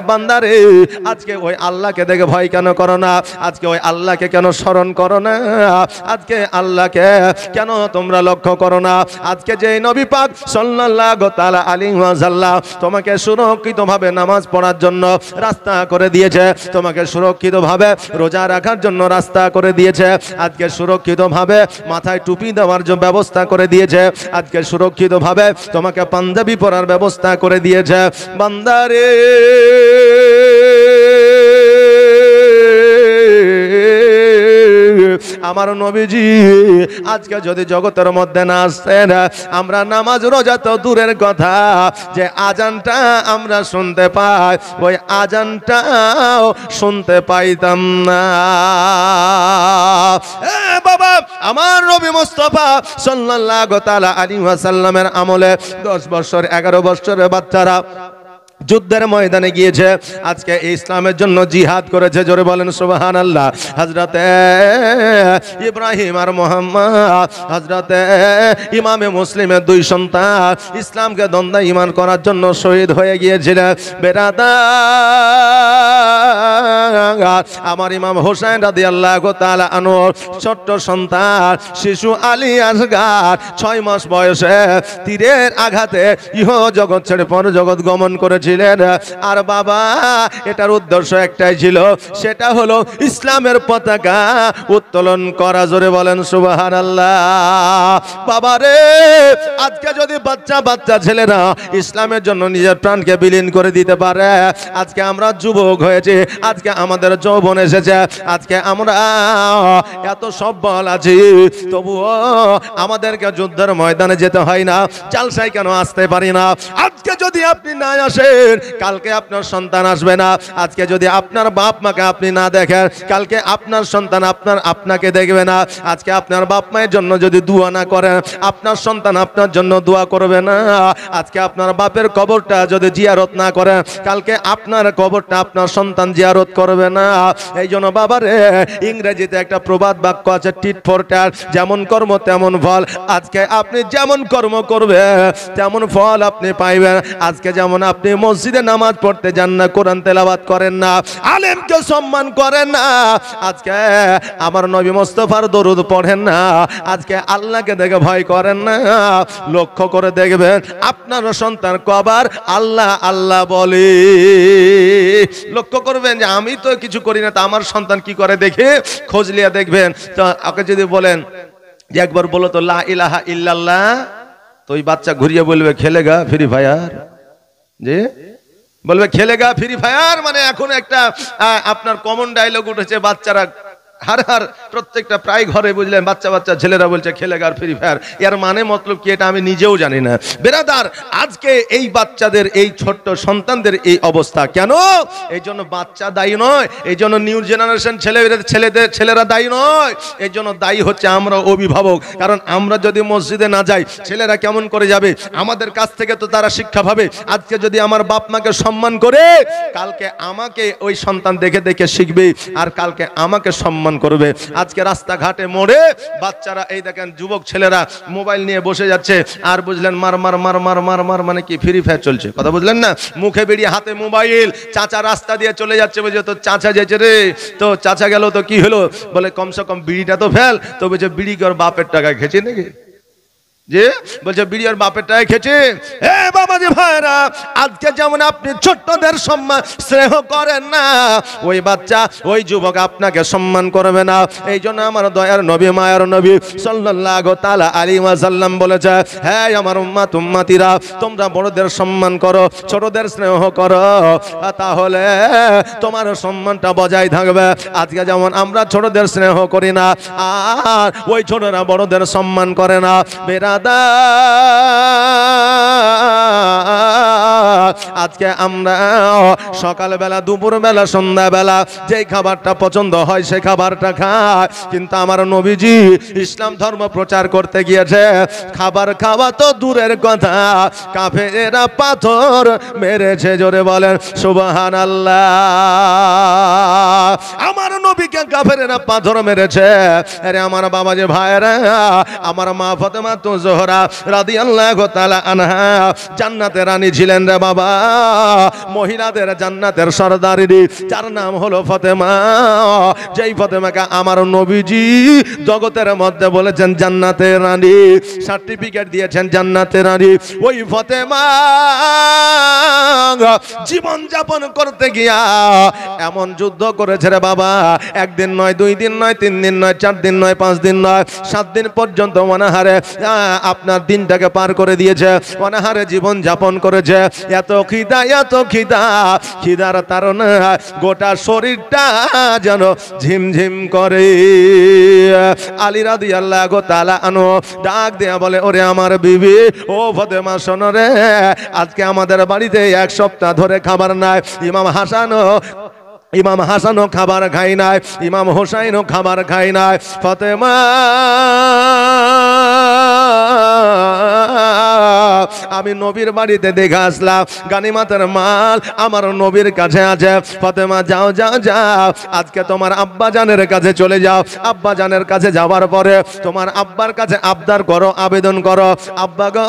বান্দারে আজকে ওই আল্লাহকে দেখে ভয় কেন করো না? আজকে ওই আল্লাহকে কেন স্মরণ করো না? আজকে আল্লাহকে কেন তোমরা লক্ষ্য করো না? আজকে যে নবী পাক সাল্লাল্লাহু তাআলা আলাইহি ওয়াসাল্লাম তোমাকে সুরক্ষিতভাবে নামাজ পড়ার জন্য রাস্তা করে দিয়েছে, তোমাকে সুরক্ষিতভাবে রোজা রাখার জন্য রাস্তা করে দিয়েছে, আজকে সুরক্ষিতভাবে মাথায় টুপি দেওয়ার জন্য ব্যবস্থা করে দিয়েছে, আজকে সুরক্ষিতভাবে তোমাকে পাঞ্জাবি পরার ব্যবস্থা করে দিয়েছে। বান্দারে আমার নবীজি আজকে যদি জগতের মধ্যে না আসতেন, আমরা নামাজ রোজা তো দূরের কথা, যে আজানটা আমরা শুনতে পাই ওই আজানটাও শুনতে পাইতাম না। বাবা, আমার নবী মুস্তাফা সাল্লাল্লাহু তাআলা আলাইহি ওয়াসাল্লামের আমলে 10 বছর 11 বছরের বাচ্চারা যুদ্ধের ময়দানে গিয়েছে, আজকে ইসলামের জন্য জিহাদ করেছে। জোরে বলেন সুবহানাল্লাহ। হযরতে ইব্রাহিম আর মুহাম্মদ, হযরতে ইমামে মুসলিমের 2 সন্তান ইসলামকে দ্বন্দ্ব ঈমান করার জন্য শহীদ হয়ে গিয়েছিলেন। বেরাদার, আমার ইমাম হোসেন রাদিয়াল্লাহু তাআলা আনহু ছোট্ট সন্তান শিশু আলী আসগার 6 মাস বয়সে তীরের আঘাতে ইহ জগৎ ছেড়ে পর জগৎ গমন করেছে। আর বাবা, এটার উদ্দেশ্য একটাই ছিল, সেটা হলো ইসলামের পতাকা উত্তোলন করা। জোরে বলেন সুবহানাল্লাহ। বাবা রে, আজকে যদি বাচ্চা বাচ্চা ছেলেরা ইসলামের জন্য নিজের প্রাণকে বিলীন করে দিতে পারে, আজকে আমরা যুবক হয়েছে, আজকে আমাদের যৌবন এসেছে, আজকে আমরা এত সবল আছি, তবুও আমাদেরকে যুদ্ধের ময়দানে যেতে হয় না, জালসায় কেন আসতে পারি না? আজকে যদি আপনি না আসেন, কালকে আপনার সন্তান আসবে না। আজকে যদি আপনার বাপ মাকে আপনি না দেখেন, কালকে আপনার সন্তান আপনাকে দেখবে না। আজকে আপনার বাপ মায়ের জন্য যদি দোয়া না করেন, আপনার সন্তান আপনার জন্য দোয়া করবে না। আজকে আপনার বাপের কবরটা যদি জিয়ারত না করেন, কালকে আপনার কবরটা আপনার সন্তান জিয়ারত করবে না। এই জন্য বাবারে, ইংরেজিতে একটা প্রবাদ বাক্য আছে, টিট ফর ট্যাট, যেমন কর্ম তেমন ফল। আজকে আপনি যেমন কর্ম করবেন তেমন ফল আপনি পাইবেন। আজকে যেমন আপনি মসজিদে নামাজ পড়তে যান না, কোরআন তেলাওয়াত করেন না, আলেমকে সম্মান করেন না, আজকে আমার নবী মুস্তাফার দরুদ পড়েন না, আজকে আল্লাহকে দেখে ভয় করেন না, লক্ষ্য করে দেখবেন আপনার সন্তান কবার আল্লাহ আল্লাহ বলে। লক্ষ্য করবেন যে আমি তো কিছু করি না, তা আমার সন্তান কি করে দেখে খোঁজ লিয়া দেখবেন। তো ওকে যদি বলেন যে একবার বলো তো লা ইলাহা ইল্লাল্লাহ, তো ওই বাচ্চা ঘুরিয়ে বলবে খেলেগা ফ্রি ফায়ার। যে বলবে খেলেগা ফ্রি ফায়ার, মানে এখন একটা আপনার কমন ডায়লগ উঠেছে, বাচ্চারা হার প্রত্যেকটা প্রায় ঘরে বুঝলেন বাচ্চা বাচ্চা ছেলেরা বলছে খেলেগা আর ফ্রি ফায়ার। এর মানে মতলব কি এটা আমি নিজেও জানি না। বেরাদার, আজকে এই বাচ্চাদের, এই ছোট্ট সন্তানদের এই অবস্থা কেন? এই জন্য বাচ্চা দায়ী নয়, এই জন্য নিউ জেনারেশন ছেলেরা দায়ী নয়, এই জন্য দায়ী হচ্ছে আমরা অভিভাবক। কারণ আমরা যদি মসজিদে না যাই, ছেলেরা কেমন করে যাবে? আমাদের কাছ থেকে তো তারা শিক্ষা পাবে। আজকে যদি আমার বাপ মাকে সম্মান করে, কালকে আমাকে ওই সন্তান দেখে দেখে শিখবে, আর কালকে আমাকে সম্মান করবে। আজকে রাস্তাঘাটে মোড়ে বাচ্চারা, এই দেখেন যুবক ছেলেরা মোবাইল নিয়ে বসে যাচ্ছে, আর বুঝলেন মার মার মার মার মার মার মানে কি ফ্রি ফায়ার চলছে, কথা বুঝলেন না? মুখে বেরিয়ে হাতে মোবাইল, চাচা রাস্তা দিয়ে চলে যাচ্ছে, বুঝে তো চাচা যেছে রে, তো চাচা গেল তো কি হলো, বলে কমসে কম বিড়িটা তো ফেল, তো বলছে বিড়ি কি ওর বাপের টাকায় খেয়েছে নাকি? যে বলছে বিড়ি আর বাপের টাকায় খেয়েছে। এ বাবা যে ভাইরা, আজকে যেমন আপনি ছোট্টদের সম্মান স্নেহ করেন না, ওই বাচ্চা ওই যুবক আপনাকে সম্মান করবে না। এই জন্য আমার দয়ার নবী মায়ার নবী সাল্লাল্লাহু তাআলা আলাইহি ওয়াসাল্লাম বলেছে, হ্যাঁ আমার উম্মতিরা, তোমরা বড়দের সম্মান করো, ছোটদের স্নেহ করো, তাহলে তোমার সম্মানটা বজায় থাকবে। আজকে যেমন আমরা ছোটদের স্নেহ করি না, আর ওই ছোটরা বড়দের সম্মান করে না। আজকে আমরা সকালবেলা, দুপুরবেলা, সন্ধ্যাবেলা যেই খাবারটা পছন্দ হয় সেই খাবারটা খায়, কিন্তু আমার নবীজি ইসলাম ধর্ম প্রচার করতে গিয়েছে, খাবার খাওয়া তো দূরের কথা, কাফেরেরা পাথর মেরেছে। জোরে বলেন সুবহানাল্লাহ। আমার নবীকে কাফেরেরা পাথর মেরেছে। আরে আমার বাবা যে ভাইরা, আমার মা ফাতেমা তো জোহরা রাদিয়াল্লাহু তাআলা আনহা জান্নাতের রানী ছিলেন রে বাবা মহিলাদের জান্নাতের সরদারিনী, যার নাম হলো ফাতেমা। যেই ফাতেমাকে আমার নবীজি জগতের মধ্যে বলেছেন জান্নাতের রানী, সার্টিফিকেট দিয়েছেন জান্নাতের রানী। ওই ফাতেমা জীবন যাপন করতে গিয়া এমন যুদ্ধ করেছে রে বাবা, একদিন নয়, 2 দিন নয়, 3 দিন নয়, 4 দিন নয়, 5 দিন নয়, 7 দিন পর্যন্ত অনাহারে আপনার দিনটাকে পার করে দিয়েছে, অনাহারে জীবন যাপন করেছে। এত খিদা, এত খিদা, খিদার তাড়না গোটা শরীরটা যেন ঝিমঝিম করে। আলী রাদিয়াল্লাহু তাআলা আনহু ডাক দেয়া বলে, ওরে আমার বিবি, ও ফাতেমা শোনো রে, আজকে আমাদের বাড়িতে 1 সপ্তাহ ধরে খাবার নাই। ইমাম হাসানও খাবার খায় নাই, ইমাম হোসাইনও খাবার খায় নাই। ফাতেমা আমি নবীর বাড়িতে দেখে আসলাম, গানিমাতের মাল আমার নবীর কাছে আছে। ফাতেমা যাও যাও যাও, আজকে তোমার আব্বা জানের কাছে চলে যাও। আব্বা জানের কাছে যাওয়ার পরে তোমার আব্বার কাছে আবদার করো, আবেদন করো, আব্বা গো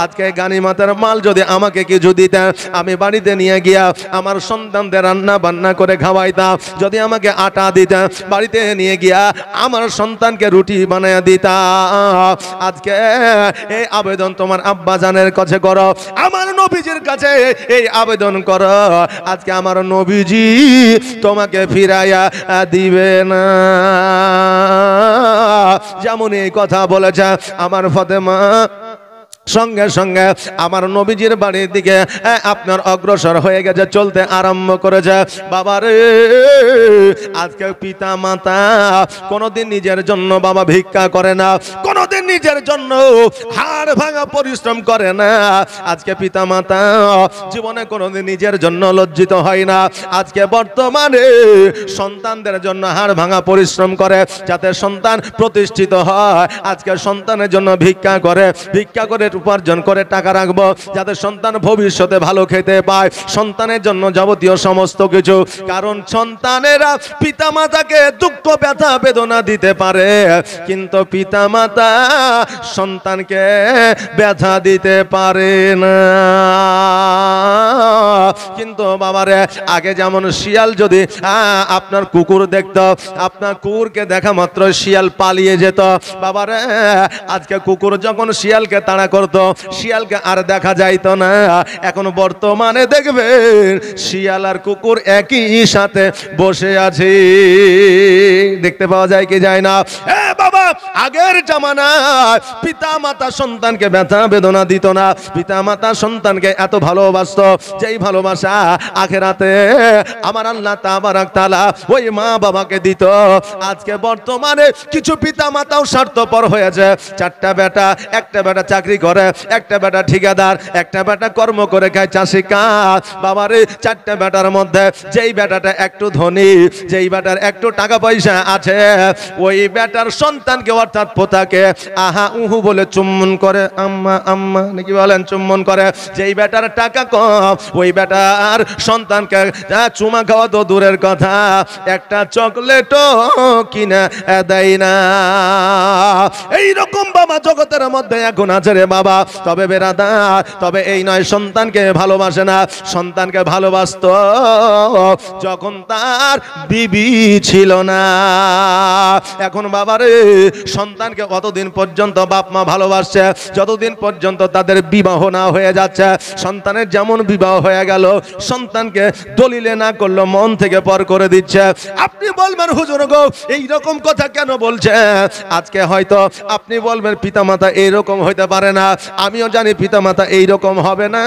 আজকে গানিমাতের মাল যদি আমাকে কিছু দিতেন, আমি বাড়িতে নিয়ে গিয়া আমার সন্তানদের রান্না বান্না করে খাওয়াইতাম। যদি আমাকে আটা দিতেন, বাড়িতে নিয়ে গিয়া আমার সন্তানকে রুটি বানাইয়া দিতাম। আজকে এই আবেদন তোমার আব্বা জানের কাছে করো, আমার নবীজির কাছে এই আবেদন করো। আজকে আমার নবীজি তোমাকে ফিরাইয়া দিবে না। যেমন এই কথা বলেছে আমার ফাতেমা, সঙ্গে সঙ্গে আমার নবীজির বাড়ির দিকে আপনার অগ্রসর হয়ে গেছে, চলতে আরম্ভ করেছে। বাবারে আজকে পিতা মাতা কোনোদিন নিজের জন্য বাবা ভিক্ষা করে না, কোনোদিন নিজের জন্য হাড় ভাঙা পরিশ্রম করে না। আজকে পিতা মাতা জীবনে কোনোদিন নিজের জন্য লজ্জিত হয় না। আজকে বর্তমানে সন্তানদের জন্য হাড় ভাঙা পরিশ্রম করে, যাতে সন্তান প্রতিষ্ঠিত হয়। আজকে সন্তানের জন্য ভিক্ষা করে, ভিক্ষা করে উপার্জন করে টাকা রাখবো, যাতে সন্তান ভবিষ্যতে ভালো খেতে পায়, সন্তানের জন্য যাবতীয় সমস্ত কিছু। কারণ সন্তানেরা পিতামাতাকে দুঃখ ব্যথা বেদনা দিতে পারে, কিন্তু পিতামাতা সন্তানকে ব্যথা দিতে পারে না। কিন্তু বাবারে আগে যেমন শিয়াল যদি আপনার কুকুর দেখত, আপনার কুকুরকে দেখা মাত্র শিয়াল পালিয়ে যেত। বাবারে আজকে কুকুর যখন শিয়ালকে তাড়া করত, শিয়ালকে আর দেখা যাইতো না। এখন বর্তমানে দেখবেন শিয়াল আর কুকুর একই সাথে বসে আছে, দেখতে পাওয়া যায় কি যায় না? বাবা আগের জামানায় পিতা মাতা সন্তানকে ব্যথা বেদনা দিত না, পিতা মাতা সন্তানকে এত ভালোবাসতো, যেই ভালোবাসা আখেরাতে আমার আল্লাহ তাবারাক তাআলা ওই মা বাবাকে দিত। আজকে বর্তমানে কিছু পিতা মাতাও স্বার্থপর হয়েছে। 4টা বেটা, একটা বেটা চাকরি করে, একটা বেটা ঠিকাদার, একটা বেটা কর্ম করে খায় চাষি কাজ। বাবারে 4টা বেটার মধ্যে যেই বেটাটা একটু ধনী, যেই বেটার একটু টাকা পয়সা আছে, ওই বেটার সন্তানকে অর্থাৎ পোতাকে আহা উহু বলে চুম্বন করে, আম্মা আম্মা নাকি বলেন, চুম্বন করে। যেই বেটার টাকা কম, ওই বেটার সন্তানকে চুমা খাওয়া তো দূরের কথা, একটা চকলেটও কিনা দেয় না। এইরকম বাবা জগতের মধ্যে এখন আছে রে বাবা। তবে বেরাদা, তবে এই নয় সন্তানকে ভালোবাসে না, সন্তানকে ভালোবাসতো যখন তার বিবি ছিল না। এখন বাবারে সন্তানকে কতদিন পর্যন্ত বাপ মা ভালোবাসছে, যতদিন পর্যন্ত তাদের বিবাহ না হয়ে যাচ্ছে। সন্তানের যেমন বিবাহ হয়ে গেল, সন্তানকে দলিলে না করলো মন থেকে পর করে দিচ্ছে। আপনি বলবেন হুজুর গো এইরকম কথা কেন বলছে? আজকে হয়তো আপনি বলবেন পিতামাতা এইরকম হইতে পারে না, আমিও জানি পিতামাতা এইরকম হবে না,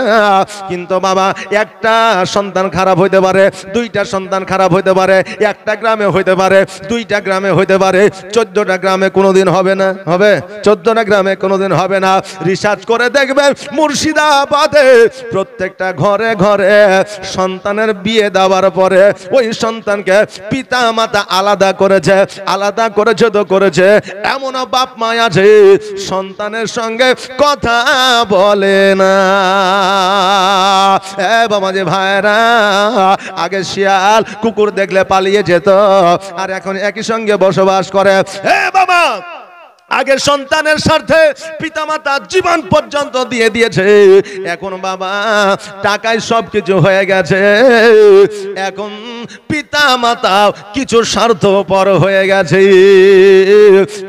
কিন্তু বাবা একটা সন্তান খারাপ হইতে পারে, 2টা সন্তান খারাপ হইতে পারে, একটা গ্রামে হইতে পারে, 2টা গ্রামে হইতে পারে, 14টা গ্রামে কোনোদিন হবে না, হবে 14টা গ্রামে কোনোদিন হবে না। রিসার্চ করে দেখবেন মুর্শিদাবাদে প্রত্যেকটা ঘরে ঘরে সন্তানের বিয়ে দেওয়ার পরে ওই সন্তানকে পিতা মাতা আলাদা করেছে, আলাদা করেছে তো করেছে, এমনও বাপ মা আছে সন্তানের সঙ্গে কথা বলে না। বাবা যে ভাইরা, আগে শিয়াল কুকুর দেখলে পালিয়ে যেত, আর এখন একই সঙ্গে বসবাস করে। বাবা আগে সন্তানের স্বার্থে পিতামাতা জীবন পর্যন্ত দিয়ে দিয়েছে, এখন বাবা টাকায় সবকিছু হয়ে গেছে, এখন পিতামাতা কিছু স্বার্থপর হয়ে গেছে।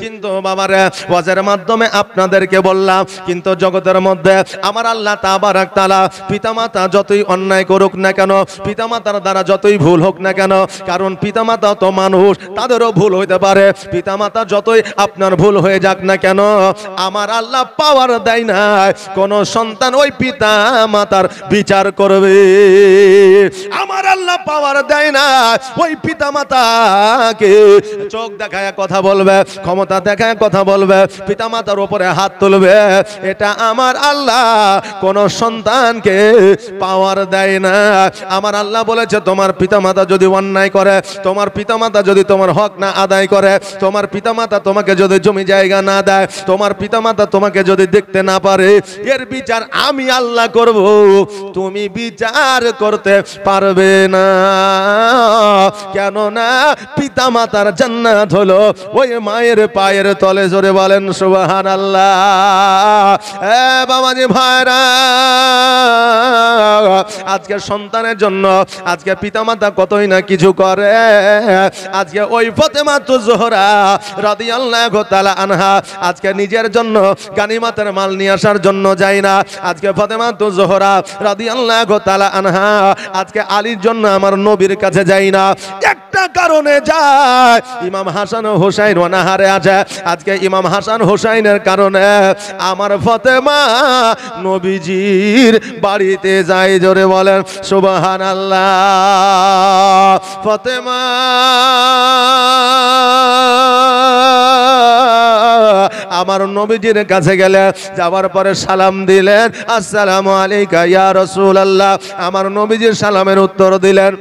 কিন্তু বাবার ওয়াজের মাধ্যমে আপনাদেরকে বললাম, কিন্তু জগতের মধ্যে আমার আল্লাহ তাবারাক তাআলা পিতামাতা যতই অন্যায় করুক না কেন, পিতামাতার দ্বারা যতই ভুল হোক না কেন, কারণ পিতামাতা তো মানুষ, তাদেরও ভুল হইতে পারে, পিতামাতা যতই আপনার ভুল হয়ে যাক না কেন, আমার আল্লাহ পাওয়ার দেয় না কোন সন্তান ওই পিতা মাতার বিচার করবে। আমার আল্লাহ পাওয়ার দেয় না ওই পিতা মাতাকে চোখ দেখায় কথা বলবে, ক্ষমতা দেখায় কথা বলবে, পিতা মাতার উপরে হাত তুলবে, এটা আমার আল্লাহ কোন সন্তানকে পাওয়ার দেয় না। আমার আল্লাহ বলেছে, তোমার পিতা মাতা যদি অন্যায় করে, তোমার পিতা মাতা যদি তোমার হক না আদায় করে, তোমার পিতা মাতা তোমাকে যদি জমি জায়গা না দেয়, তোমার পিতামাতা তোমাকে যদি দেখতে না পারে, এর বিচার আমি আল্লাহ করব, তুমি বিচার করতে পারবে না। কেননা পিতামাতার জান্নাত হলো ওই মায়ের পায়ের তলে। জোরে বলেন সুবহানাল্লাহ। এ বাবাজি ভাইরা, আজকে সন্তানের জন্য আজকে পিতামাতা কতই না কিছু করে। আজকে ওই ফাতেমাতুজ জোহরা রাদিয়াল্লাহু তাআলা আনহা আজকে নিজের জন্য গানিমাতের মাল নিয়ে আসার জন্য যায় না। আজকে ফাতেমাতুজ জোহরা রাদিয়াল্লাহু তাআলা আনহা আজকে আলীর জন্য আমার নবীর কাছে যায় না। একটা কারণে যায়, ইমাম হাসান ও হুসাইন অনাহারে আছে। আজকে ইমাম হাসান হুসাইনের কারণে আমার ফাতেমা নবীজির বাড়িতে যায়। জোরে বলেন সুবহানাল্লাহ। ফাতেমা আমার নবীজির কাছে গেলে, যাওয়ার পরে সালাম দিলেন, আসসালামু আলাইকা ইয়া রাসূলুল্লাহ। আমার নবীজির সালামের উত্তর দিলেন।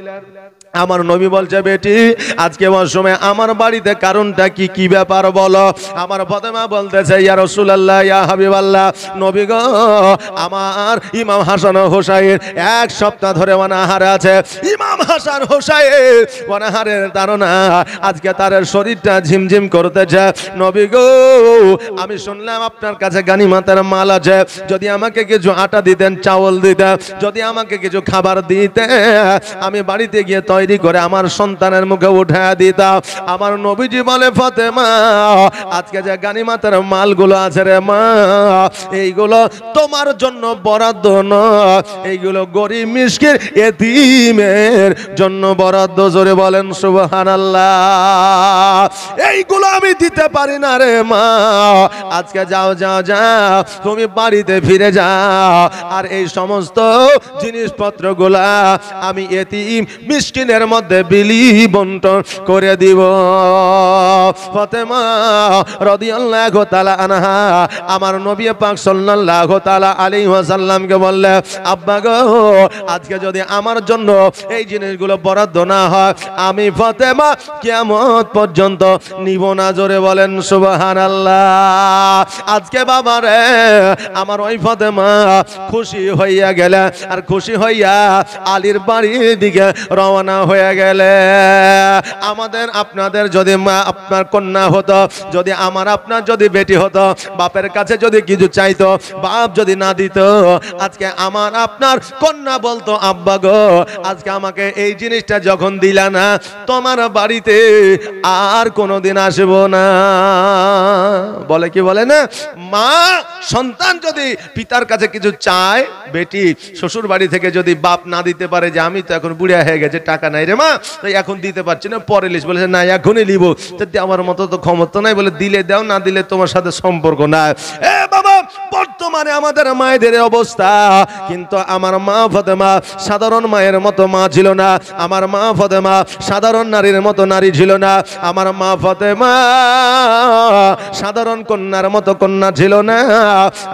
আমার নবী বলছে, বেটি আজকে মৌসুমে আমার বাড়িতে কারণটা কি, কি ব্যাপার বলো। আমার ফাতেমা বলতেছে, ইয়া রাসূলুল্লাহ, ইয়া হাবিবাল্লাহ, নবী গো, আমার ইমাম হাসান ও হুসাইন এক সপ্তাহ ধরে অনাহারে আছে। ইমাম হাসান হুসাইন অনাহারের ধারণা আজকে তার শরীরটা ঝিমঝিম করতেছে। নবী গো, আমি শুনলাম আপনার কাছে গানিমাতের মাল আছে, যদি আমাকে কিছু আটা দিতেন, চাউল দিতেন, যদি আমাকে কিছু খাবার দিতেন, আমি বাড়িতে গিয়ে তৈরি করে আমার সন্তানের মুখে উঠায়া দিতাম। আমার নবীজি বলে, ফাতেমা আজকে যে গানিমাতের মালগুলো আছে রে মা, এইগুলো তোমার জন্য বরাদ্দ নয়, এইগুলো গরিব মিসকিন এতিমের জন্য বরাদ্দ। জোরে বলেন সুবহানাল্লাহ। এইগুলো আমি দিতে পারি না রে মা, আজকে যাও যাও যাও, তুমি বাড়িতে ফিরে যাও, আর এই সমস্ত জিনিসপত্রগুলা আমি এতিম মিসকিনের মধ্যে বিলি বন্টন করে দিব। ফাতেমা রাদিয়াল্লাহু তাআলা আনহা আমার নবী পাক সাল্লাল্লাহু তাআলা আলাইহি ওয়াসাল্লামকে বললে, আব্বা গো, আজকে যদি আমার জন্য এই জিনিসগুলো বরাদ্দ না হয়, আমি ফাতেমা কিয়ামত পর্যন্ত নিব না। জোরে বলেন সুবহানাল্লাহ। আজকে বাবা রে, আমার ওই ফাতেমা খুশি হইয়া গেলে, আর খুশি হইয়া আলীর বাড়ির দিকে রওনা হয়ে গেলে। আমাদের আপনাদের যদি মা আপনার কন্যা হতো, যদি আমার আপনার যদি বেটি হতো, বাপের কাছে যদি কিছু চাইতো, বাপ যদি না দিত, আজকে আমার আপনার কন্যা বলতো, আব্বা গো, আজকে আমাকে এই জিনিসটা যখন দিলা না, তোমার বাড়িতে আর কোনোদিন আসবো না। বলে কি বলে না, মা সন্তান যদি পিতার কাছে কিছু চায়, বেটি শ্বশুর বাড়ি থেকে যদি বাপ না দিতে পারে, যে আমি তো এখন বুড়িয়া হয়ে গেছে, টাকা নাই রে মা, তাই এখন দিতে পারছি না, পরে লিস, বলেছে না এখনই নিব। আমার মতো তো ক্ষমতা নাই, বলে দিলে দাও, না দিলে তোমার সাথে সম্পর্ক নাই। এ বাবা, বর্তমানে আমাদের মায়েদের অবস্থা, কিন্তু আমার মা ফাতেমা সাধারণ মায়ের মতো মা ছিল না, আমার মা ফাতেমা সাধারণ নারীর মতো নারী ছিল না, আমার মা ফাতেমা সাধারণ কন্যার মতো কন্যা ছিল না।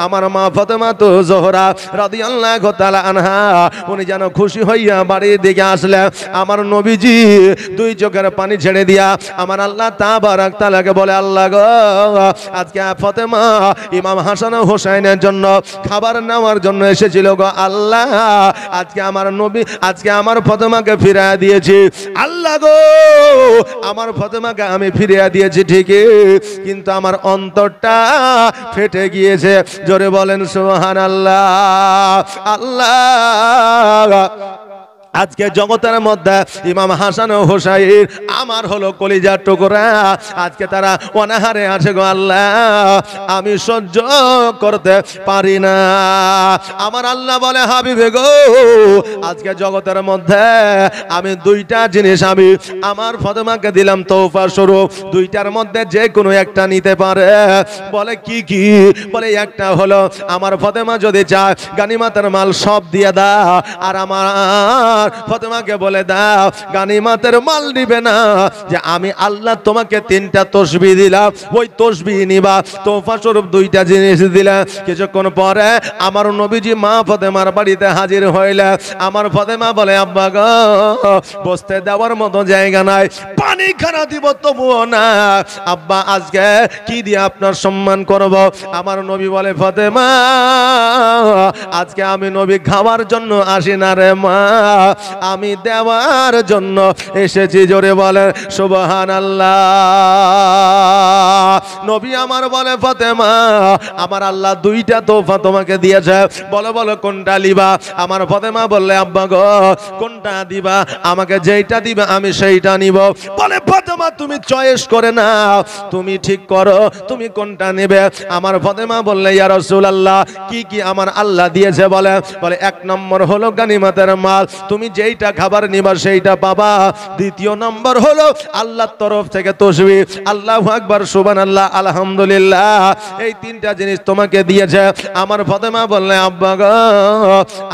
আমার মা ফাতেমা তো জোহরা রাদিয়াল্লাহু তাআলা আনহা, উনি যেন খুশি হইয়া বাড়ির দিকে আসলে, আমার নবীজি দুই চোখের পানি ছেড়ে দিয়া আমার আল্লাহ তাবারাক তাআলাকে বলে, আল্লাহ গো, আজকে ফাতেমা ইমাম হাসান ও হুসাইনের জন্য, খাবার নেওয়ার জন্য এসেছিল গো আল্লাহ। আজকে আমার নবী, আজকে আমার ফাতেমাকে ফিরিয়ে দিয়েছি আল্লাহ গো। আমার ফাতেমাকে আমি ফিরিয়ে দিয়েছি ঠিকই, কিন্তু আমার অন্তরটা ফেটে গিয়েছে। জোরে বলেন সুবহানাল্লাহ। আল্লাহ আজকে জগতের মধ্যে ইমাম হাসান ও হুসাইন আমার হলো কলিজার টুকরা, আজকে তারা অনাহারে আছে গো আল্লাহ, আমি সহ্য করতে পারি না। আমার আল্লাহ বলে হাবিবে গো, আজকে জগতের মধ্যে আমি দুইটা জিনিস আমি আমার ফাতেমাকে দিলাম তোফা স্বরূপ, দুইটার মধ্যে যে কোনো একটা নিতে পারে। বলে কি কি? বলে একটা হলো আমার ফাতেমা যদি চায় গানিমাতের মাল সব দিয়ে দাও, আর আমার ফাতেমাকে বলে দাও গানিমাতের মাল নিবে না, যে আমি আল্লাহ তোমাকে 3টা তসবিহ দিলাম, ওই তসবিহ নিবা। তোফা স্বরূপ 2টা জিনিস দিলাম। কিছুক্ষণ পরে আমার নবীজি মা ফাতেমার বাড়িতে হাজির হইলে আমার ফাতেমা বলে আব্বা গো, বসতে দেওয়ার মতো জায়গা নাই, পানি খানা দিব তবুও না। আব্বা আজকে কি দিয়ে আপনার সম্মান করব? আমার নবী বলে ফাতেমা, আজকে আমি নবী খাওয়ার জন্য আসি না রে মা, আমি দেওয়ার জন্য এসেছি। জোরে বলেন সুবহানাল্লাহ। নবী আমার বলে ফাতেমা, আমার আল্লাহ 2টা তোফা তোমাকে দিয়েছে, বলো বলো কোনটা নিবা? আমার ফাতেমা বললে আব্বা গো, কোনটা দিবা? আমাকে যেইটা দিবা আমি সেইটা নিব। বলে ফাতেমা তুমি চয়েস করে নাও, তুমি ঠিক করো তুমি কোনটা নেবে। আমার ফাতেমা বললে ইয়া রাসূলুল্লাহ কি কি আমার আল্লাহ দিয়েছে? বলে 1 নম্বর হলো গানিমাতের মাল, তুমি যেইটা খাবার নিবা সেইটা পাবা। 2 নম্বর হলো আল্লাহর তরফ থেকে তসবিহ, আল্লাহু আকবার, সুবহানাল্লাহ, আলহামদুলিল্লাহ, এই 3টা জিনিস তোমাকে দিয়েছে। আমার ফাতেমা বললে আব্বা গো,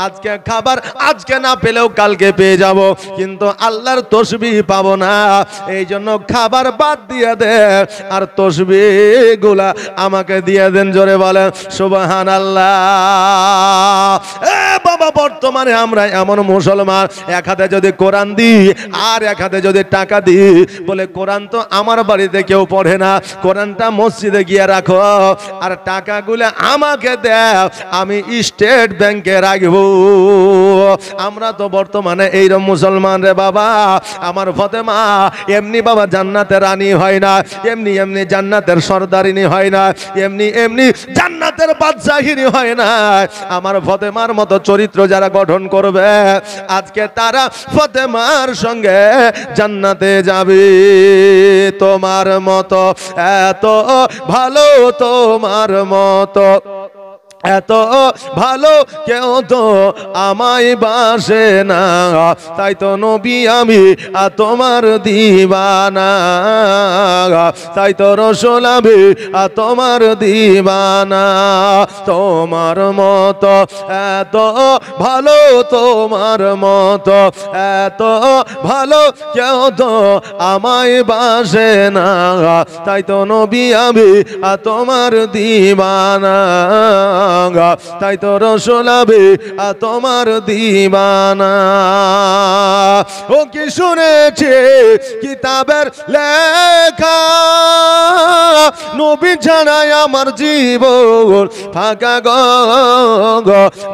আজকে খাবার আজকে না পেলেও কালকে পেয়ে যাব, কিন্তু আল্লাহর তসবিহ পাবো না, এই জন্য খাবার বাদ দিয়ে দে আর তসবিহ গুলা আমাকে দিয়ে দেন। জোরে বলেন সুবহানাল্লাহ। এ বাবা, বর্তমানে আমরা এমন মুসলমান, এক হাতে যদি কোরআন দিই আর এক হাতে যদি টাকা দিই, বলে কোরআন তো আমার বাড়িতে কেউ পড়ে না, কোরআনটা মসজিদে গিয়ে রাখো আর টাকাগুলো আমাকে দাও, আমি স্টেট ব্যাংকে রাখবো। আমরা তো বর্তমানে এইরকম মুসলমান রে বাবা। আমার ফাতেমা এমনি বাবা জান্নাতের রানী হয় না, এমনি এমনি জান্নাতের সর্দারিনী হয় না, এমনি এমনি জান্নাতের বাদশাহিনী হয় না। আমার ফাতেমার মতো চরিত্র যারা গঠন করবে, আজকে তারা ফাতেমার সঙ্গে জান্নাতে যাবে। তোমার মতো এত ভালো, তোমার মতো এত ভালো কেউ তো আমায় বাসে না, তাই তো নবী আমি তোমার দিবানা, তাই তো রাসূল আমি তোমার দিবানা। তোমার মতো এত ভালো, তোমার মতো এত ভালো কেউ তো আমায় বাসে না, তাই তো নবী আমি তোমার দিবানা, তাই তো রাসূল আমি তোমার দিবানা। ও কি শুনেছি কিতাবের লেখা, নবী ছাড়াই আমার জীবন ফাঁকা গো।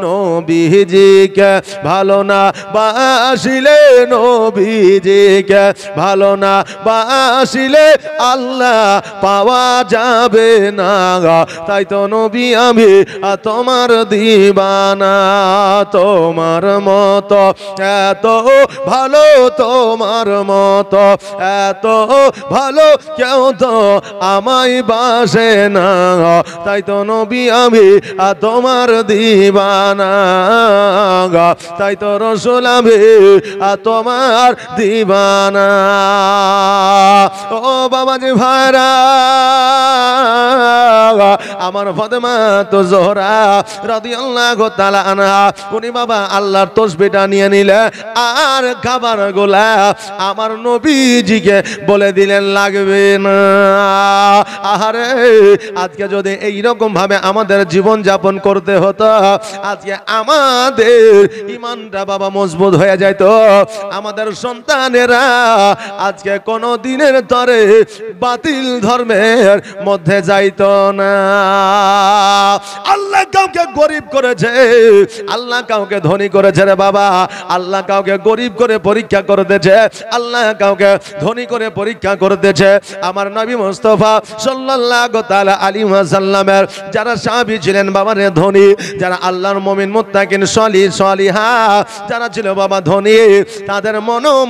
নবীজিকে ভালো না বাসিলে, নবীজিকে ভালো না বাসিলে আল্লাহ পাওয়া যাবে না, তাই তো নবী আমি তোমার দিবানা। তোমার মতো এত ভালো, তোমার মতো এত ভালো কেউ তো আমায় বাসে না, তাই তো নবী আমি তোমার দিবানা, তাই তো রাসূল আমি তোমার দিবানা। ও বাবাজি ভাইরা, আমার ফাতেমা তো জোহরা রাদিয়াল্লাহু তাআলা আনহা, উনি বাবা আল্লাহর তসবিহটা নিয়ে নিলে আর খাবারগুলা আমার নবীজিকে বলে দিলেন লাগবে না। আহারে আজকে যদি এইরকম ভাবে আমাদের জীবন যাপন করতে হতো, আজকে আমাদের ইমানটা বাবা মজবুত হয়ে যেত, আমাদের সন্তানেরা আজকে কোনো দিনের তরে বাতিল ধর্মের মধ্যে যাইতো না। আল্লাহ কাউকে গরিব করেছে, আল্লাহ কাউকে ধনী করেছে রে বাবা, আল্লাহ কাউকে গরিব করে পরীক্ষা করতেছে, আল্লাহ কাউকে ধনী করে পরীক্ষা করতেছে। আমার নবী মুস্তাফা সাল্লাল্লাহু তাআলা আলাইহি ওয়াসাল্লামের যারা সাহাবী ছিলেন বাবা রে ধনী, যারা আল্লাহর মুমিন মুত্তাকিন সলিহ সলিহা যারা ছিল বাবা ধনী, তাদের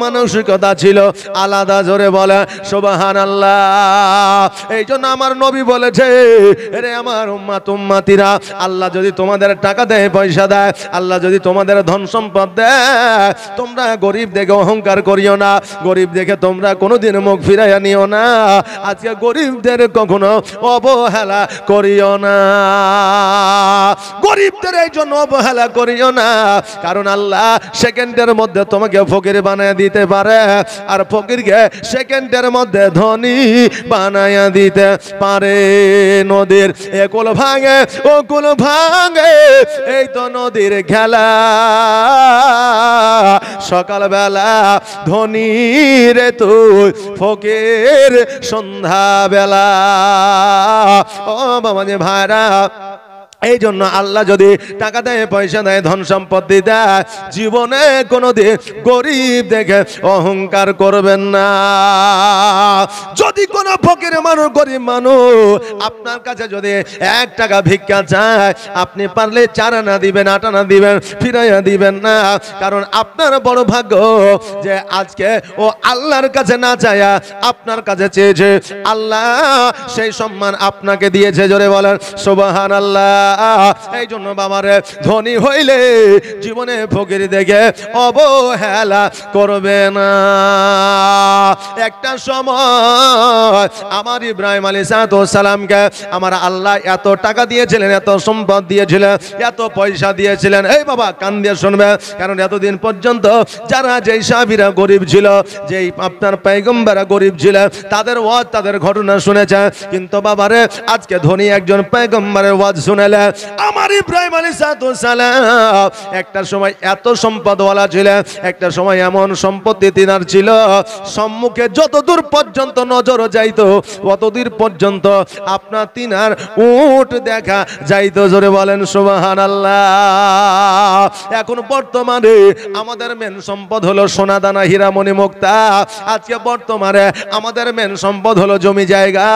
মানসিকতা ছিল আলাদা। জোরে বলে সুবহানাল্লাহ। এই জন্য আমার নবী বলেছে, রে আমার উম্মত উম্মতিরা, আল্লাহ যদি তোমাদের টাকা দেয় পয়সা দেয়, আল্লাহ যদি তোমাদের ধন সম্পদ দেয়, তোমরা গরিব দেখে অহংকার করিও না, গরিব দেখে তোমরা কোনোদিন মুখ ফিরাইয়া নিও না। আজকে গরিবদের কখনো অবহেলা করিও না, গরিবদের এই জন্য অবহেলা করিও না, কারণ আল্লাহ সেকেন্ডের মধ্যে তোমাকে ফকির বানায় দিতে পারে, আর ফকিরকে সেকেন্ডের মধ্যে ধনী বানায় দিতে পারে। নদীর একুল ভাঙে ওকুল ভাঙে, এই তো নদীর খেলা, সকালবেলা ধনী রে তুই ফকির সন্ধ্যাবেলা। ও বাবা যে ভাইরা, এই জন্য আল্লাহ যদি টাকা দেয় পয়সা দেয় ধন সম্পত্তি দেয়, জীবনে কোনোদিন গরিব দেখে অহংকার করবেন না। যদি কোনো ফকির মানুষ গরিব মানুষ আপনার কাছে যদি 1 টাকা ভিক্ষা চায়, আপনি পারলে 4 আনা দিবেন, 8 আনা দিবেন, ফিরাইয়া দিবেন না, কারণ আপনার বড় ভাগ্য যে আজকে ও আল্লাহর কাছে না চায়া আপনার কাছে চেয়েছে, আল্লাহ সেই সম্মান আপনাকে দিয়েছে। জোরে বলেন সুবহানাল্লাহ। এই জন্য বাবারে ধনী হইলে জীবনে ফকির দেখে অবহেলা করবে না। একটা সময় আমার ইব্রাহিম আলাইহিস সালামকে আমার আল্লাহ এত টাকা দিয়েছিলেন, এত সম্পদ দিয়েছিলেন, এত পয়সা দিয়েছিলেন। এই বাবা কান দিয়ে শুনবে, কারণ এতদিন পর্যন্ত যারা যেই সাহাবীরা গরিব ছিল, যেই আপনার পয়গম্বররা গরিব ছিল, তাদের ওয়াজ তাদের ঘটনা শুনেছে, কিন্তু বাবারে আজকে ধনী একজন পয়গম্বরের ওয়াজ শুনেলে আমার ইব্রাহিম আলাইহিস সালাম একটা সময় এত সম্পদওয়ালা ছিলেন, একটা সময় এমন সম্পত্তি তিনার ছিল, সম্মুখে যতদূর পর্যন্ত নজর যাইতো ততদূর পর্যন্ত আপনার তিনার উট দেখা যাইতো। জোরে বলেন সুবহানাল্লাহ। এখন বর্তমানে আমাদের মেন সম্পদ হলো সোনা দানা হীরা মণি মুক্তা, আজকে বর্তমানে আমাদের মেন সম্পদ হলো জমি জায়গা,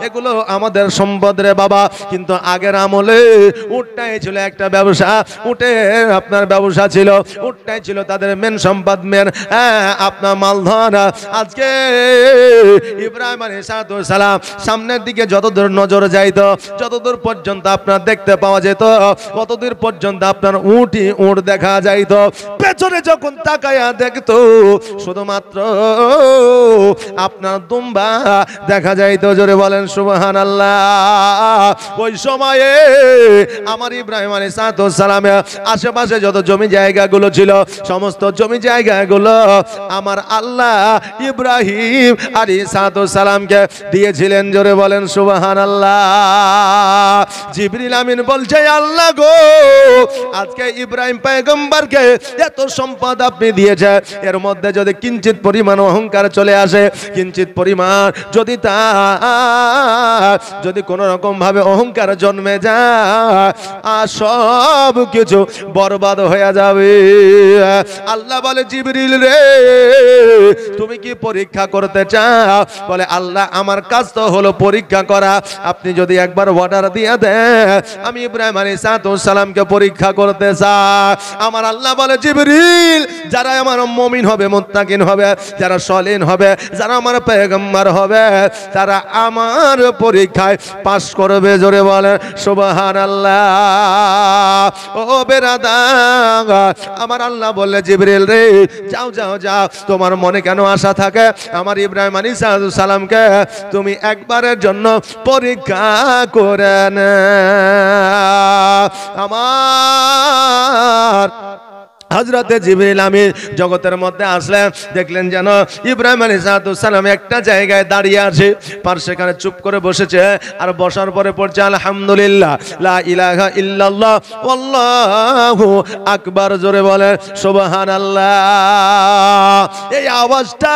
এগুলো আমাদের সম্পদ রে বাবা। কিন্তু আগের আমলে উটটাই ছিল একটা ব্যবসা, উটের আপনার ব্যবসা ছিল, উটটাই ছিল তাদের মেন সম্পদ, মেন আপনার মালধন। আজকে ইব্রাহিম আলাইহিস সালাম সামনের দিকে যতদূর নজর যাইতো, যতদূর পর্যন্ত আপনার দেখতে পাওয়া যেত, ততদূর পর্যন্ত আপনার উটই উট দেখা যাইতো। পেছনে যখন তাকায়া দেখতো শুধুমাত্র আপনার দুম্বা দেখা যাইতো। জোরে বলেন সুবহানাল্লাহ। ওই সময়ে আমার ইব্রাহিম আলাইহিস সালামের আশেপাশে যত জমি জায়গাগুলো ছিল, সমস্ত জমি জায়গাগুলো আমার আল্লাহ ইব্রাহিম আলাইহিস সালামকে দিয়েছিলেন। জোরে বলেন সুবহানাল্লাহ। জিবরিল আমিন বলছে, আল্লাহ গো, আজকে ইব্রাহিম পয়গম্বরকে এত সম্পদ আপনি দিয়েছেন, এর মধ্যে যদি কিঞ্চিত পরিমাণ অহংকার চলে আসে, কিঞ্চিত পরিমাণ যদি যদি কোন রকম ভাবে অহংকার জন্মে যায়, সব কিছু বরবাদ হয়ে যাবে। আল্লাহ বলে, জিবরিল রে, তুমি কি পরীক্ষা করতে চাও? বলে, আল্লাহ আমার কাজ তো হলো পরীক্ষা করা, আপনি যদি একবার অর্ডার দিয়ে দেন আমি ইব্রাহিম আলাইহিস সালামকে পরীক্ষা করতে চাই। আমার আল্লাহ বলে, জিবরিল, যারা আমার মুমিন হবে, মুত্তাকিন হবে, যারা সলিহ হবে, যারা আমার পয়গম্বর হবে, তারা আমার পরীক্ষায় পাস করবে। জোরে বলে সুবহানাল্লাহ। ও বেরাদার, আমার আল্লাহ বললে, জিবরিল রে, যাও যাও যাও, তোমার মনে কেন আশা থাকে, আমার ইব্রাহিম আলাইহিস সালামকে তুমি একবারের জন্য পরীক্ষা করে না। আমার হযরতে জিবরিল আমিন জগতের মধ্যে আসলেন, দেখলেন যেন ইব্রাহিম আলাইহিস সালাম একটা জায়গায় দাঁড়িয়ে আছে, পার সেখানে চুপ করে বসেছে, আর বসার পরে পড়ছে আলহামদুলিল্লাহ লা ইলাহা ইল্লাল্লাহ আল্লাহু আকবার, জোরে বলেন সুবহানাল্লাহ। এই আওয়াজটা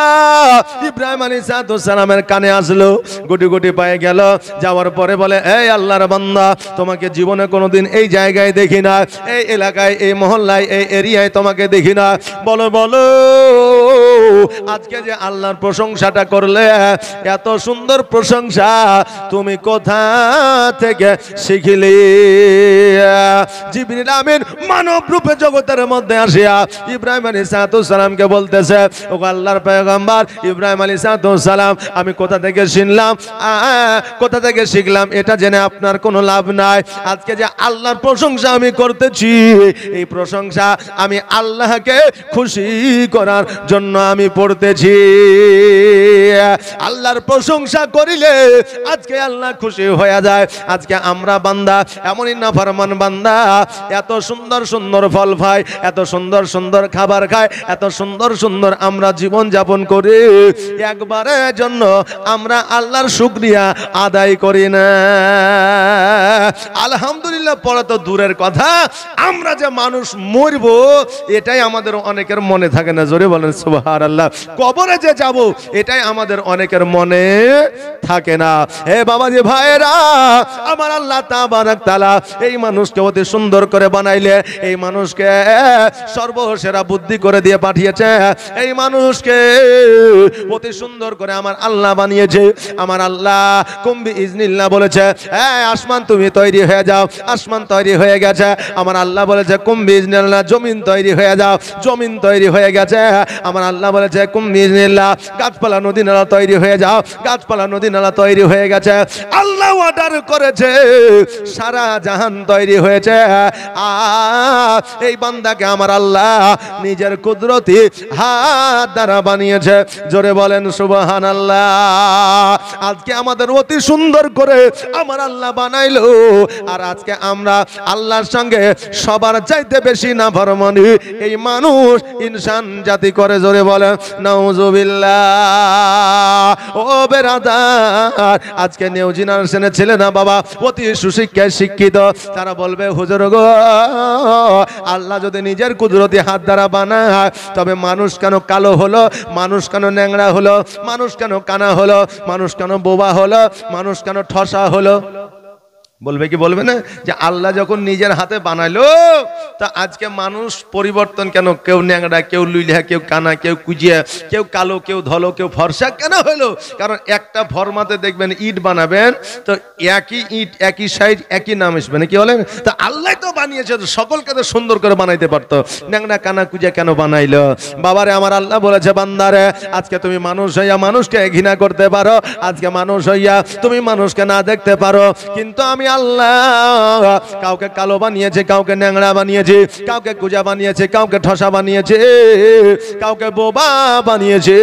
ইব্রাহিম আলাইহিস সালামের কানে আসলো, গুটি গুটি পায়ে গেল, যাওয়ার পরে বলে, এই আল্লাহর বান্দা, তোমাকে জীবনে কোনোদিন এই জায়গায় দেখি না, এই এলাকায়, এই মহল্লায়, এই এরিয়ায় তোমাকে দেখি না, বলো বলো আজকে যে আল্লাহর প্রশংসাটা করলে, এত সুন্দর প্রশংসা তুমি কোথা থেকে শিখলে? জিবরিল আমিন মানব রূপে জগতের মধ্যে আসিয়া ইব্রাহিম আলাইহিস সালামকে বলতেছে, ও আল্লাহর পয়গম্বর ইব্রাহিম আলাইহিস সালাম, আমি কোথা থেকে শুনলাম, কোথা থেকে শিখলাম এটা জেনে আপনার কোনো লাভ নাই। আজকে যে আল্লাহর প্রশংসা আমি করতেছি, এই প্রশংসা আমি আল্লাহকে খুশি করার জন্য আমি পড়তেছি। আল্লাহর প্রশংসা করিলে আজকে আল্লাহ খুশি হয়ে যায়। আজকে আমরা বান্দা এমনই নাফরমান বান্দা, এত সুন্দর সুন্দর ফল খায়, এত সুন্দর সুন্দর খাবার খায়, এত সুন্দর সুন্দর আমরা জীবন যাপন করি, একবারের জন্য আমরা আল্লাহর শুকরিয়া আদায় করি না। আলহামদুলিল্লাহ পড়া তো দূরের কথা, আমরা যে মানুষ মরব এটাই আমাদের অনেকের মনে থাকে না, জোরে বলেন সুবহানাল্লাহ। কবরে যে যাব এটাই আমাদের অনেকের মনে থাকে না। হে বাবাজি ভাইরা, আমার আল্লাহ তাবারক তাআলা এই মানুষকে অতি সুন্দর করে বানাইলে, এই মানুষকে সর্বসেরা বুদ্ধি করে দিয়ে পাঠিয়েছে, এই মানুষকে অতি সুন্দর করে আমার আল্লাহ বানিয়েছে। আমার আল্লাহ কুম্বি ইজনিল্লাহ বলেছে, হ্যাঁ আসমান তুমি তৈরি হয়ে যাও, আসমান তৈরি হয়ে গেছে। আমার আল্লাহ বলেছে কুম্বি ইজনিল্লাহ জমিন তৈরি হয়ে যাও, জমিন তৈরি হয়ে গেছে। আমার আল্লাহ বলেছে কুম্বি ইজনিল্লাহ গাছপালা নদী নালা তৈরি হয়ে যাও, গাছপালা নদী নালা তৈরি হয়ে গেছে। আল্লাহ অর্ডার করেছে, সারা জাহান তৈরি হয়েছে। এই বান্দাকে আমার আল্লাহ নিজের কুদরতি হাত দ্বারা বানিয়েছে, জোরে বলেন সুবহানাল্লাহ। আজকে আমাদের অতি সুন্দর করে আমার আল্লাহ বানাইলো, আর আজকে আমরা আল্লাহর সঙ্গে সবার চাইতে বেশি নাফরমানি এই মানুষ ইনসান জাতি করে, জোরে বলেন নাউজুবিল্লাহ। ও বেরাদার, আজকে নিউ জেনারেশনের ছেলে না বাবা অতি সুশিক্ষায় শিক্ষিত, তারা বলবে হুজুর গো, আল্লাহ যদি নিজের কুদরতি হাত দ্বারা বানায়, তবে মানুষ কেন কালো হলো, মানুষ কেন ন্যাংরা হলো, মানুষ কেন কানা হলো, মানুষ কেন বোবা হলো, মানুষ কেন ঠসা হলো? বলবে কি বলবে না যে আল্লাহ যখন নিজের হাতে বানাইলো, তা আজকে মানুষ পরিবর্তন কেন? কেউ ন্যাংরা, কেউ লুইলা, কেউ কানা, কেউ কুজিয়া, কেউ কালো, কেউ ধলো, কেউ ফর্সা কেন হলো? কারণ একটা ফরমাতে দেখবেন ইট বানাবেন তো একই ইট, একই সাইজ, একই নাম আসবে না, কি বলেন? তা আল্লাহ তো বানিয়েছে, তো সকলকে তো সুন্দর করে বানাইতে পারতো, ন্যাংরা কানা কুজিয়া কেন বানাইলো? বাবারে আমার আল্লাহ বলেছে, বান্দারে আজকে তুমি মানুষ হইয়া মানুষকে ঘৃণা করতে পারো, আজকে মানুষ হইয়া তুমি মানুষকে না দেখতে পারো, কিন্তু আমি আল্লাহ কাউকে কালো বানিয়েছে, কাউকে ন্যাংরা বানিয়েছে, কাউকে কুজা বানিয়েছে, কাউকে ঠসা বানিয়েছে, কাউকে বোবা বানিয়েছে।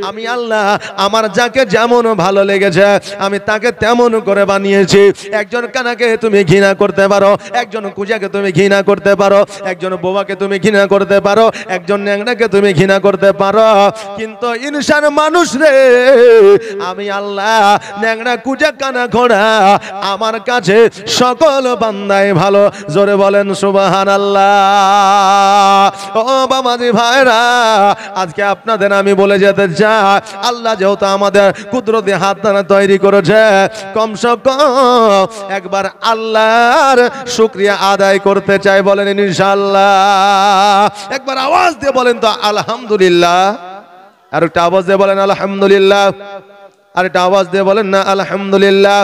আমি আল্লাহ আমার যাকে যেমন ভালো লেগেছে আমি তাকে তেমন করে বানিয়েছি। একজন কানাকে তুমি ঘৃণা করতে পারো, একজন কুজাকে তুমি ঘৃণা করতে পারো, একজন বোবাকে তুমি ঘৃণা করতে পারো, একজন ন্যাংরাকে তুমি ঘৃণা করতে পারো, কিন্তু ইনসান মানুষ রে আমি আল্লাহ ন্যাংরা কুজা কানা ঘোড়া আমার কাছে সকল বান্দাই ভালো, জোরে বলেন সুবহানাল্লাহ। ও বাবাজি ভাইরা, আজকে আপনাদের আমি বলে যেতে চাই, আল্লাহ যেহেতু আমাদের কুদরতি হাত দ্বারা তৈরি করেছে, কমসে কম একবার আল্লাহর শুকরিয়া আদায় করতে চাই, বলেন ইনশাআল্লাহ। একবার আওয়াজ দিয়ে বলেন তো আলহামদুলিল্লাহ, আর একটা আওয়াজ দিয়ে বলেন আলহামদুলিল্লাহ, আর একটা আওয়াজ দিয়ে বলেন না আলহামদুলিল্লাহ।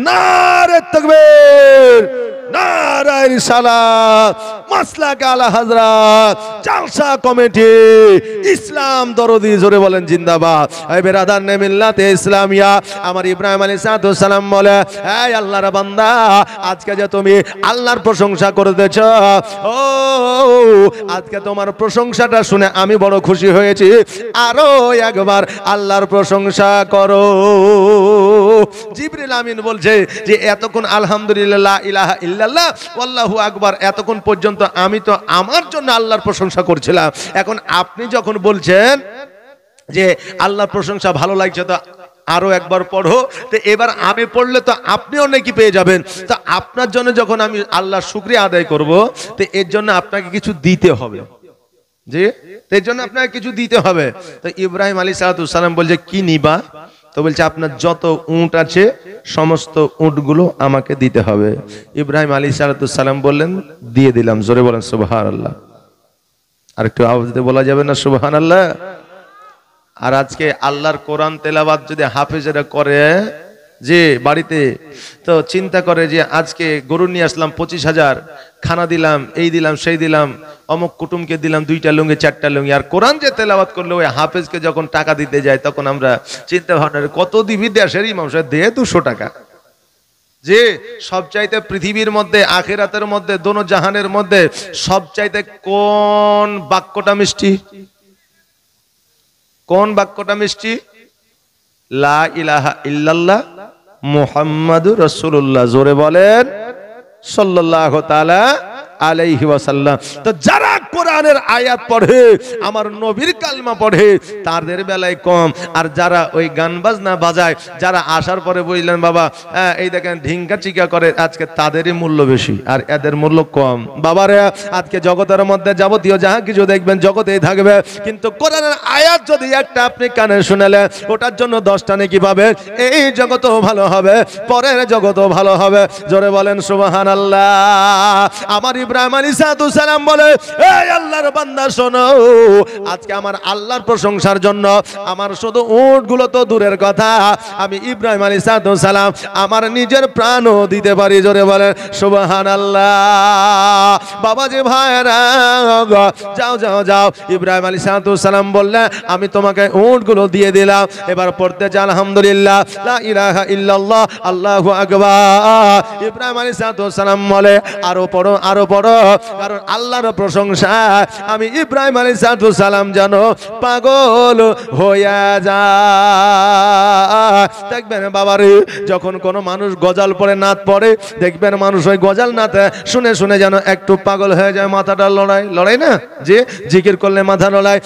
নারে তাকবীর, নারে রিসালাত, মাসলাক আলা হযরত, জালসা কমিটি, ইসলাম দরদি, জোরে বলেন জিন্দাবাদ। এই বেরাদার নে মিল্লাতে ইসলামিয়া, আমার ইব্রাহিম আলাইহিস সালাম বলে, এই আল্লাহর বান্দা, আজকে যে তুমি আল্লাহর প্রশংসা করতেছ, ও আজকে তোমার প্রশংসাটা শুনে আমি বড় খুশি হয়েছি, আরো একবার আল্লাহর প্রশংসা করো। জিবরিল আমিন বলছে যে এতক্ষণ আলহামদুলিল্লাহ লা ইলাহা ইল্লাল্লাহ আল্লাহু আকবার এতক্ষণ পর্যন্ত আমি তো আমার জন্য আল্লাহর প্রশংসা করছিলাম, এখন আপনি যখন বলছেন যে আল্লাহর প্রশংসা ভালো লাগছে তো আরো একবার পড়ো, তো এবার আমি পড়লে তো আপনিও নাকি পেয়ে যাবেন। তো আপনার জন্য যখন আমি আল্লাহর শুকরিয়া আদায় করব, তো এর জন্য আপনাকে কিছু দিতে হবে, জি, এর জন্য আপনাকে কিছু দিতে হবে। তো ইব্রাহিম আলাইহিস সালাম বলছে কি নিবা? তো বলছে আপনার যত উট আছে সমস্ত উটগুলো আমাকে দিতে হবে। ইব্রাহিম আলাইহিস সালাম বললেন দিয়ে দিলাম। জোরে বলেন সুবহানাল্লাহ। আর একটু আওয়াজ দিয়ে বলা যাবে না সুবহানাল্লাহ? আর আজকে আল্লাহর কোরআন তেলাওয়াত যদি হাফেজেরা করে যে বাড়িতে, তো চিন্তা করে যে আজকে গরু নিয়ে আসলাম 25,000, খানা দিলাম, এই দিলাম সেই দিলাম, অমুক কুটুমকে দিলাম 2টা লুঙ্গি 4টা লুঙ্গি, আর কোরআন যে তেলাওয়াত করলে ওই হাফেজকে যখন টাকা দিতে যায় তখন আমরা চিন্তা ভাবনা কত দিবি, দেশের ইমাম সাহেব দে 200 টাকা। যে সবচাইতে পৃথিবীর মধ্যে আখিরাতের মধ্যে দোনো জাহানের মধ্যে সবচাইতে কোন বাক্যটা মিষ্টি? কোন বাক্যটা মিষ্টি? লা ইলাহা ইল্লাল্লাহ মুহাম্মাদুর রাসূলুল্লাহ। জোরে বলেন সাল্লাল্লাহু তাআলা আলাইহি ওয়াসাল্লাম। তো যারা কোরআনের আয়াত পড়ে, আমার নবীর কালমা পড়ে, তাদের বেলায় কম। আর যারা ওই গান বাজনা বাজায়, যারা আসার পরে বললেন বাবা এই দেখেন ঢিঙ্কা চিকা করে, আজকে তাদেরই মূল্য বেশি আর এদের মূল্য কম। বাবারে আজকে জগতের মধ্যে যাবতীয় যাহা কিছু দেখবেন জগতেই থাকবে, কিন্তু কোরআনের আয়াত যদি একটা আপনি কানে শুনেলেন ওটার জন্য 10টা নেকি পাবেন। এই জগতও ভালো হবে, পরের জগতও ভালো হবে। জোরে বলেন সুবহানাল্লাহ। আমার ইব্রাহিম আলাইহিস সালাম বলে এই আল্লাহর বান্দা শোনো, আজকে আমার আল্লাহর প্রশংসার জন্য আমার শুধু উটগুলো তো দূরের কথা, আমি ইব্রাহিম আলাইহিস সালাম আমার নিজের প্রাণও দিতে পারি। জোরে বলেন সুবহানাল্লাহ। বাবাজি ভাইরা যাও যাও যাও, ইব্রাহিম আলাইহিস সালাম বললেন আমি তোমাকে উটগুলো দিয়ে দিলাম, এবার পড়তে চাই আলহামদুলিল্লাহ লা ইলাহা ইল্লাল্লাহ আল্লাহু আকবার। ইব্রাহিম আলাইহিস সালাম বলে আরো পড়ো আরো পড়ো, কারণ আল্লাহর প্রশংসা আমি ইব্রাহিম আলাইহিস সালাম জানো পাগল হইয়া যায়। দেখবেন বাবারে যখন কোনো মানুষ গজাল পড়ে নাত পড়ে, দেখবেন মানুষ ওই গজাল নাতে শুনে শুনে যেন একটু পাগল হয়ে যায়, মাথাটা লড়াই না যে জিকির করলে মাথা লড়ায়,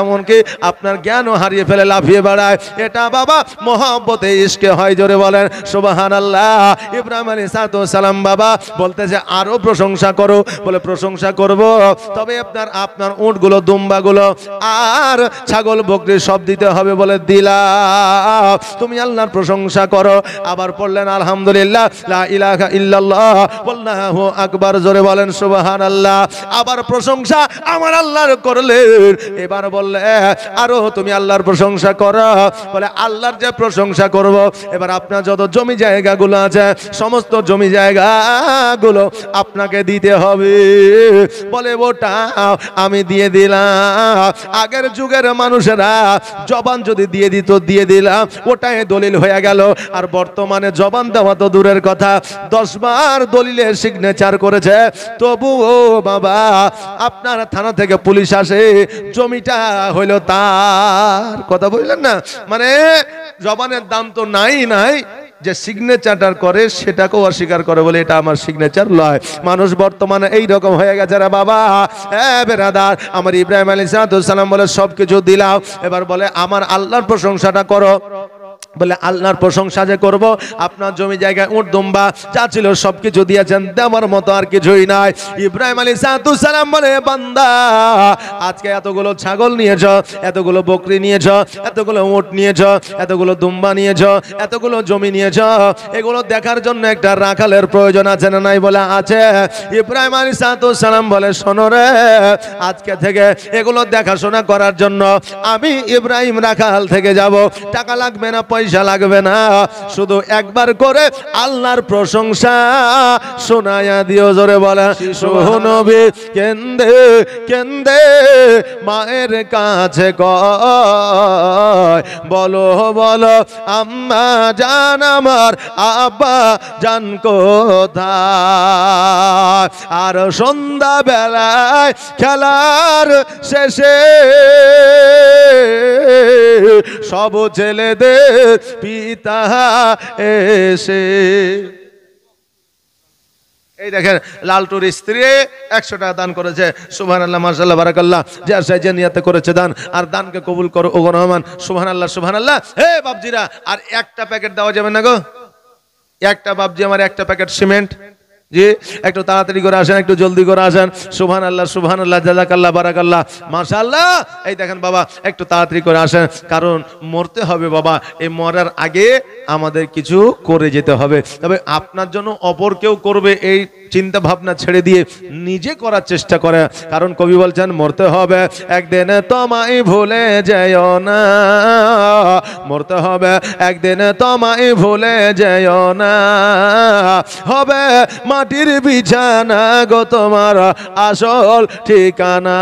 এমনকি আপনার জ্ঞানও হারিয়ে ফেলে লাফিয়ে বেড়ায়। এটা বাবা মহব্বতে ইশকে হয়। জোরে বলেন সুবহানাল্লাহ। ইব্রাহিম আলাইহিস সালাম বাবা বলতেছে আরো প্রশংসা করো, বলে প্রশংসা করব, তবে আপনার উটগুলো দুম্বাগুলো আর ছাগল বকরি সব দিতে হবে। বলে দিলাম, তুমি আল্লাহর প্রশংসা করো। আবার পড়লেন আলহামদুলিল্লাহ লা ইলাহা ইল্লাল্লাহ আল্লাহু আকবার। জোরে বলেন সুবহানাল্লাহ। আবার প্রশংসা আমার আল্লাহর করলেন, এবার বললে আরো তুমি আল্লাহর প্রশংসা করো। বলে আল্লাহর যে প্রশংসা করব, এবার আপনার যত জমি জায়গাগুলো আছে সমস্ত জমি জায়গাগুলো আপনাকে দিতে হবে। বলে ওটা আমি দিয়ে দিলাম। আগের যুগের মানুষেরা জবান যদি দিয়ে দিত দিয়ে দিলাম, ওটাই দলিল হয়ে গেল। আর বর্তমানে জবান দেওয়া তো দূরের কথা, 10 বার দলিলে সিগনেচার করেছে, তবুও বাবা আপনার থানা থেকে পুলিশ আসে, জমিটা হইলো তার। কথা বললেন না, মানে জবানের দাম তো নাই যে সিগনেচারটা করে সেটাকেও অস্বীকার করে, বলে এটা আমার সিগনেচার লয়। মানুষ বর্তমানে এই রকম হয়ে গেছে রে বাবা। বেরাদার, আমার ইব্রাহিম আলাইহিস সালাম বলে সবকিছু দিলাম, এবার বলে আমার আল্লাহর প্রশংসাটা করো। বলে আল্লাহর প্রশংসা যে করব, আপনার জমি জায়গায় উট দুম্বা যা ছিল সবকিছু দিয়েছেন, দেওয়ার মতো আর কিছুই নাই। ইব্রাহিম আলাইহিস সালাম বলে বান্দা আজকে এতগুলো ছাগল নিয়েছ, এতগুলো বকরি নিয়েছ, এতগুলো উট নিয়েছ, এতগুলো দুম্বা নিয়েছ, এতগুলো জমি নিয়েছ, এগুলো দেখার জন্য একটা রাখালের প্রয়োজন আছে না নাই? বলে আছে। ইব্রাহিম আলাইহিস সালাম বলে শোনো রে, আজকে থেকে এগুলো দেখাশোনা করার জন্য আমি ইব্রাহিম রাখাল থেকে যাব, টাকা লাগবে না, পয়সা লাগবে না, শুধু একবার করে আল্লাহর প্রশংসা শোনায়া দিও। জোরে বলা শিশু নবী কেন্দে কেন্দে মায়ের কাছে কয়, বলো বলো আম্মা জান আমার আব্বা জান কোথায়? আর সন্ধ্যা বেলায় খেলার শেষে সব ছেলেদের পিতা এসে। এই দেখেন লালটুর স্ত্রী 100 টাকা দান করেছে, সুবহানাল্লাহ মাশাআল্লাহ বারাকাল্লাহ, যে আশায় যে নিয়তে করেছে দান, আর দানকে কবুল করো ওগো রহমান, সুবহানাল্লাহ সুবহানাল্লাহ। হে বাপজিরা, আর একটা প্যাকেট দেওয়া যাবে না গো? একটা বাপজি আমার একটা প্যাকেট সিমেন্ট, জি একটু তাড়াতাড়ি করে আসেন, একটু জলদি করে আসেন, সুবহানাল্লাহ সুবহানাল্লাহ জাযাকাল্লাহ বারাকাল্লাহ মাশাআল্লাহ। এই দেখেন বাবা একটু তাড়াতাড়ি করে আসেন, কারণ মরতে হবে বাবা, এই মরার আগে আমাদের কিছু করে যেতে হবে। তবে আপনার জন্য অপর কেউ করবে এই চিন্তা ভাবনা ছেড়ে দিয়ে নিজে করার চেষ্টা করে, কারণ কবি বলছেন মরতে হবে একদিন তোমায় ভুলে যেও না, মরতে হবে একদিন তোমায় ভুলে যেও না, হবে মাটির বিছানা গো তোমার আসল ঠিকানা,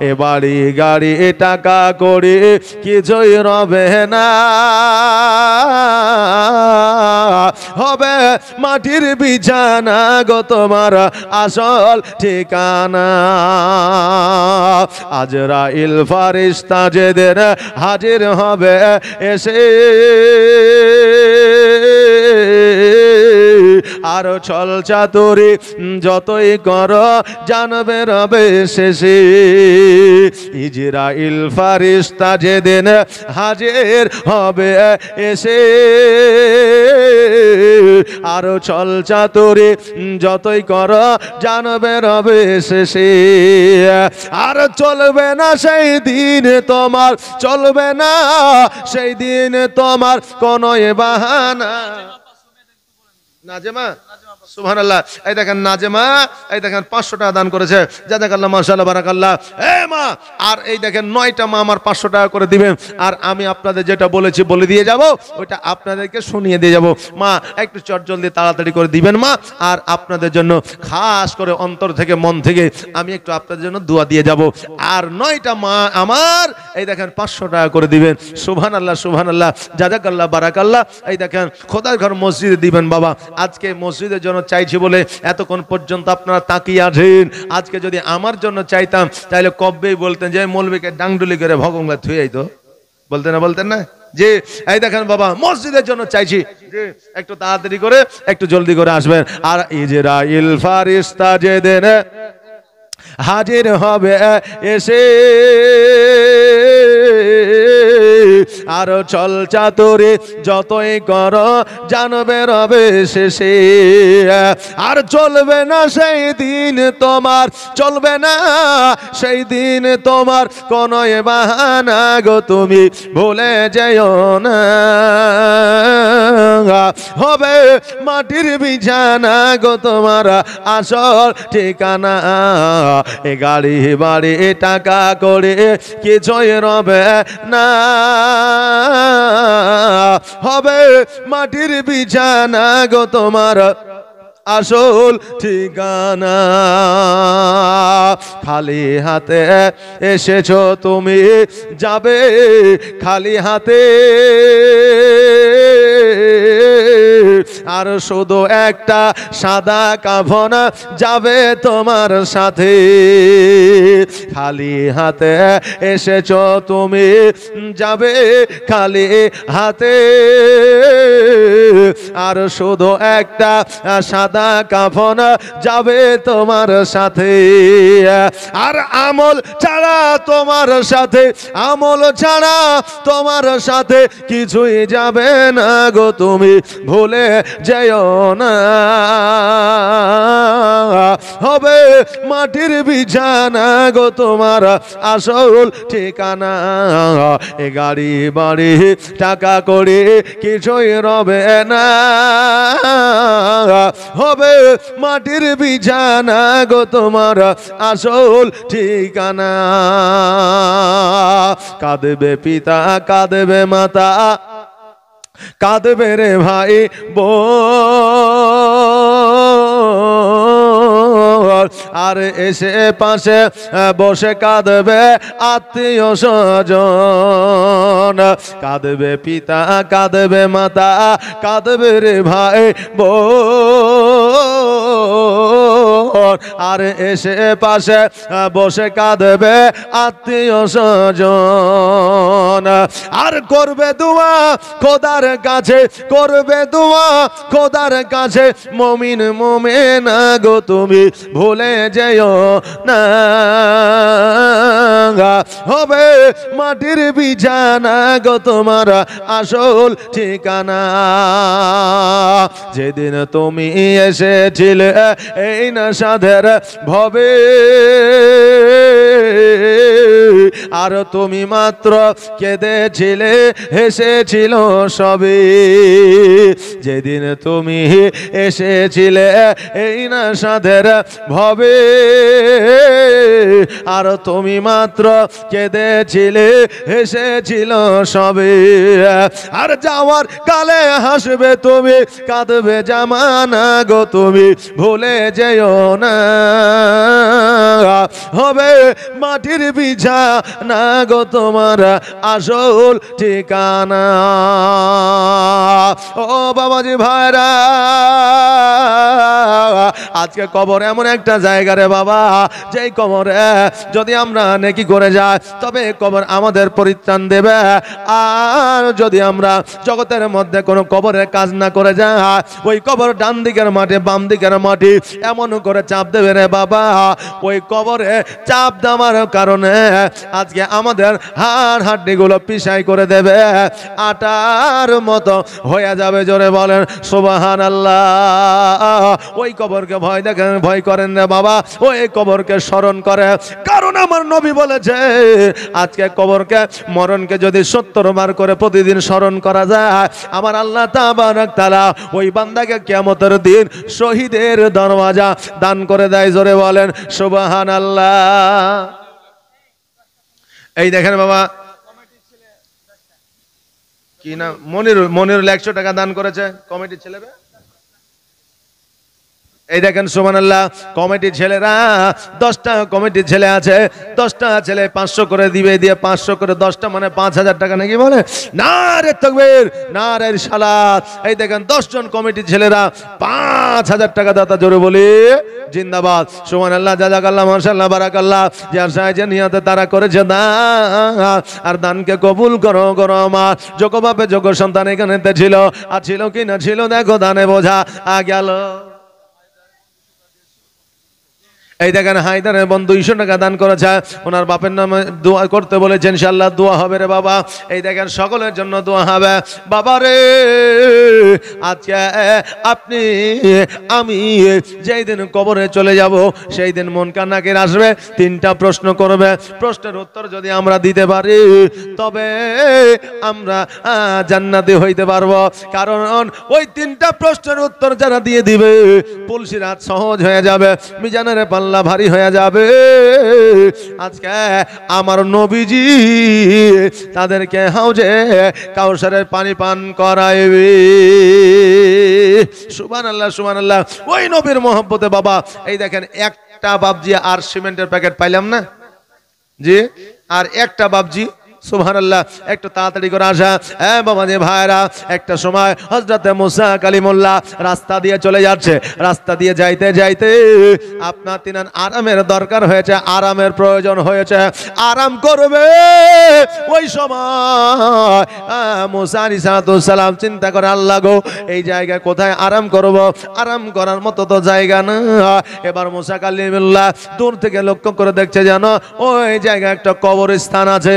এ বাড়ি গাড়ি টাকা করি কিছুই রবে না, হবে মাটির বিছানা গো তোমার আসল ঠিকানা। আজরাইল ফারিস্তা যেদিন হাজির হবে এসে, আর ছল চাতুরি যতই করো জানবে রবে শেষে, ইজরাইল ফারিস্তা যেদিন হাজির হবে এসে, আর ছল চাতুরি যতই করো জানবে রবে শেষে, আর চলবে না সেই দিন তোমার, চলবে না সেই দিন তোমার কোনো বাহানা। নাজেমা সুবহানাল্লাহ, এই দেখেন নাজেমা, এই দেখেন 500 টাকা দান করেছে, জাযাকাল্লাহ মাশাআল্লাহ বারাকাল্লাহ। এই মা, আর এই দেখেন 9টা মা আমার 500 টাকা করে দিবেন, আর আমি আপনাদের যেটা বলেছি বলে দিয়ে যাব, ওইটা আপনাদেরকে শুনিয়ে দিয়ে যাব। মা একটু চটজলদি তাড়াতাড়ি করে দিবেন মা, আর আপনাদের জন্য খাস করে অন্তর থেকে মন থেকে আমি একটু আপনাদের জন্য দোয়া দিয়ে যাব। আর 9টা মা আমার এই দেখেন 500 টাকা করে দিবেন, সুবহানাল্লাহ সুবহানাল্লাহ জাযাকাল্লাহ বারাকাল্লাহ। এই দেখেন খোদার ঘর মসজিদে দিবেন বাবা, আজকে মসজিদের জন্য চাইছি বলে এতক্ষণ পর্যন্ত আপনারা তাকিয়ে আছেন। আজকে যদি আমার জন্য চাইতাম তাহলে কবেই বলতেন যে মৌলবীকে ডাংডুলি করে ভগঙ্গা থুয়ে তো বলতেন না, বলতেন না যে এই দেখেন বাবা মসজিদের জন্য চাইছি, যে একটু তাড়াতাড়ি করে একটু জলদি করে আসবেন। আর ইজরাইল ফারিস্তা যেদিন হাজির হবে এসে, আর ছল চাতুরি যতই করো জানবে রবে শেষে, আর চলবে না সেই দিন তোমার, চলবে না সেই দিন তোমার কোনো বাহানা গো তুমি ভুলে যেও না, হবে মাটির বিছানা গো তোমার আসল ঠিকানা, এ গাড়ি বাড়ি টাকা করে কিছুই রবে না, হবে মাটির বিছানা গো তোমার আসল ঠিকানা। খালি হাতে এসেছো তুমি, যাবে খালি হাতে, আর শুধু একটা সাদা কাফন যাবে তোমার সাথে, খালি হাতে এসেছো তুমি, যাবে খালি হাতে, আর শুধু একটা সাদা কাফন যাবে তোমার সাথে, আর আমল ছাড়া তোমার সাথে, আমল ছাড়া তোমার সাথে কিছুই যাবে না গো তুমি ভুলে যেও না, হবে মাটির বিছানা গো তোমার আসল ঠিকানা, এ গাড়ি বাড়ি টাকা করে কিছুই রবে না, হবে মাটির বিছানা গো তোমার আসল ঠিকানা। কাঁদবে পিতা কাঁদবে মাতা, কাঁদবে রে ভাই বোন, আর এসে পাশে বসে কাঁদবে আত্মীয় স্বজন, কাঁদবে পিতা কাঁদবে মাতা, কাঁদবে রে ভাই বোন, আর এসে পাশে বসে কাঁদবে আত্মীয় স্বজন, না। আর করবে দোয়া খোদার কাছে, করবে দোয়া খোদার কাছে, মুমিন মুমিনা গো তুমি ভুলে যেও না। হবে মাটির বিছানা গো তোমার আসল ঠিকানা। যেদিন তুমি এসেছিলে এই নেশাদের ভবে, আর তুমি মাত্র কেঁদেছিলে হেসেছিল সবে। যেদিন তুমি এসেছিলে এই নেশাদের ভবে, আর তুমি মাত্র কেঁদেছিলে হেসেছিল সবে। আর যাওয়ার কালে হাসবে তুমি, কাঁদবে জামানা গো তুমি ভুলে যেও না। হবে মাটির বিছানা গো তোমার আসল ঠিকানা। ও বাবাজি ভাইরা, আজকে কবর এমন একটা জায়গা রে বাবা, যেই কবরে যদি আমরা নেকি করে যাই তবে কবর আমাদের পরিত্রাণ দেবে। আর যদি আমরা জগতের মধ্যে কোনো কবরের কাজ না করে যাই, ওই কবর ডান দিকের মাটি বাম দিকের মাটি এমন করে চাপ দেবে রে বাবা, ওই কবরে চাপ দেওয়ার কারণে আজকে আমাদের হাড় হাড্ডিগুলো পিসাই করে দেবে, আটার মতো হয়ে যাবে। জোরে বলেন সুবহানাল্লাহ। ওই কবরকে ভয় দেখেন, ভয় করেন না বাবা, ওই কবরকে স্মরণ করে। কারণ আমার নবী বলেছে আজকে কবরকে মরণকে যদি 70 বার করে প্রতিদিন স্মরণ করা যায়, আমার আল্লাহ তাবারক তাআলা ওই বান্দাকে কিয়ামতের দিন শহীদের দরওয়াজা দান করে দেয়। জোরে বলেন সুবহানাল্লাহ। এই দেখেন বাবা, কি না মনিরুল 100 টাকা দান করেছে কমিটির ছেলেরা। এই দেখেন সুবহানাল্লাহ, কমিটির ছেলেরা 10টা কমিটির ছেলে আছে, 10টা ছেলে 500 করে দিবে, দিয়ে 500 করে 10টা মানে 5000 টাকা নাকি বলে। নারে তাকবীর, নারে সালাত। এই দেখেন 10 জন কমিটির ছেলেরা 5000 টাকা দাতা, জোরে বলি জিন্দাবাদ সুবহানাল্লাহ, জাযাকাল্লাহ, মাশাআল্লাহ, বারাকাল্লাহ। যার সাহায্যে নিয়তে তারা করেছে দান, আর দানকে কবুল করো করো আমার। যোগ্য বাপে যোগ্য সন্তান এখানে ছিল, আর ছিল কি না ছিল দেখো দানে বোঝা গেল। এই দেখেন হায়দারের বোন 200 টাকা দান করেছে, ওনার বাপের নামে দোয়া করতে বলেছেন, ইনশাআল্লাহ দোয়া হবে রে বাবা। এই দেখেন সকলের জন্য দোয়া হবে। বাবা রে, আজকে আপনি আমি যেই দিন কবরে চলে যাব সেই দিন মন কান্নাকের আসবে, 3টা প্রশ্ন করবে। প্রশ্নের উত্তর যদি আমরা দিতে পারি তবে আমরা জান্নাতি হইতে পারবো। কারণ ওই 3টা প্রশ্নের উত্তর যারা দিয়ে দিবে পুলসিরাত সহজ হয়ে যাবে, মিজানের পাল্লা ভারী হয়ে যাবে। আজকে আমার নবীজি তাদেরকে হাউজে কাউসারের পানি পান করাইবে। সুবহানাল্লাহ সুবহানাল্লাহ। ওই নবীর মহব্বতে বাবা, এই দেখেন একটা বাবজি আর সিমেন্টের প্যাকেট পাইলাম না জি, আর একটা বাবজি। সুবহানাল্লাহ, একটু তাড়াতাড়ি করে আসা। হ্যাঁ বাবা যে ভাইরা, একটা সময় হযরতে মুসা কালিমুল্লাহ রাস্তা দিয়ে চলে যাচ্ছে, রাস্তা দিয়ে যাইতে যাইতে আপনার তিনার আরামের দরকার হয়েছে, আরামের প্রয়োজন হয়েছে, আরাম করবে। ওই সময় মুসা আলাইহিস সালাম চিন্তা করে, আল্লাহ গো এই জায়গায় কোথায় আরাম করব, আরাম করার মতো তো জায়গা না। এবার মুসা কালিমুল্লাহ দূর থেকে লক্ষ্য করে দেখছে, জানো ওই জায়গায় একটা কবরস্থান আছে।